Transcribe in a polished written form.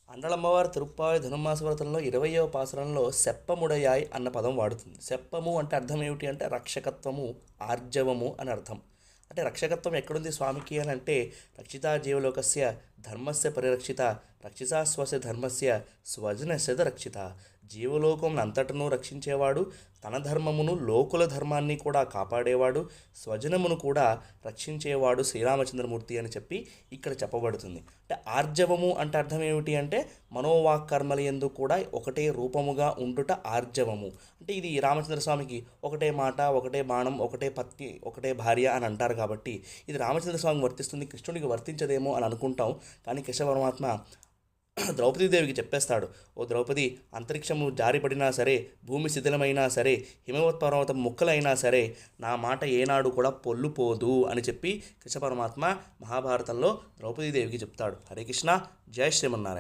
అండలమ్మవారు తిరుప్పావై ధనుర్మాస వ్రతంలో 20వ పాసురంలో సెప్పముడయాయ్ అన్న పదం వాడుతుంది. సెప్పము అంటే అర్థం ఏమిటి అంటే రక్షకత్వము, ఆర్జవము అని అర్థం. అంటే రక్షకత్వం ఎక్కడుంది స్వామికి అని అంటే రక్షితా జీవలోకస్య ధర్మస్య పరిరక్షిత రక్షితా స్వస్య ధర్మస్య స్వజనస్య రక్షిత. జీవలోకం అంతటను రక్షించేవాడు, తన ధర్మమును లోకుల ధర్మాన్ని కూడా కాపాడేవాడు, స్వజనమును కూడా రక్షించేవాడు శ్రీరామచంద్రమూర్తి అని చెప్పి ఇక్కడ చెప్పబడుతుంది. అంటే ఆర్జవము అంటే అర్థం ఏమిటి అంటే మనోవాక్కర్మల యందు కూడా ఒకటే రూపముగా ఉండుట ఆర్జవము. అంటే ఇది రామచంద్ర స్వామికి ఒకటే మాట, ఒకటే బాణం, ఒకటే పత్ని, ఒకటే భార్య అని అంటారు కాబట్టి ఇది రామచంద్ర స్వామికి వర్తిస్తుంది, కృష్ణుడికి వర్తించదేమో అని అనుకుంటాం. కానీ కృష్ణ పరమాత్మ ద్రౌపదీదేవికి చెప్పేస్తాడు, ఓ ద్రౌపది, అంతరిక్షము జారిపడినా సరే, భూమి శిథిలమైనా సరే, హిమవత్ పర్వతం ముక్కలైనా సరే, నా మాట ఏనాడు కూడా పొల్లుపోదు అని చెప్పి కృష్ణ పరమాత్మ మహాభారతంలో ద్రౌపదీదేవికి చెప్తాడు. హరే కృష్ణ, జై శ్రీమన్నారాయణ.